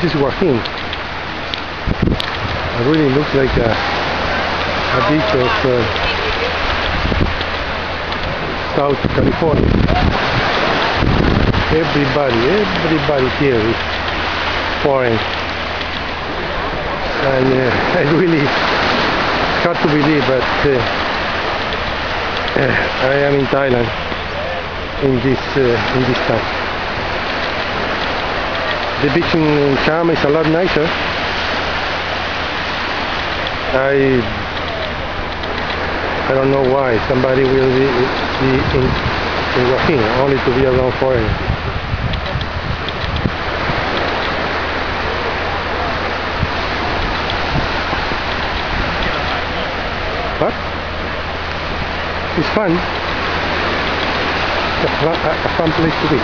is Joaquin. It really looks like a beach of South California. Everybody here is foreign, and it's really hard to believe, but I am in Thailand in this time. The beach in Cham is a lot nicer. I don't know why somebody will be in Joaquin only to be around foreigners. But it's fun. A fun place to be.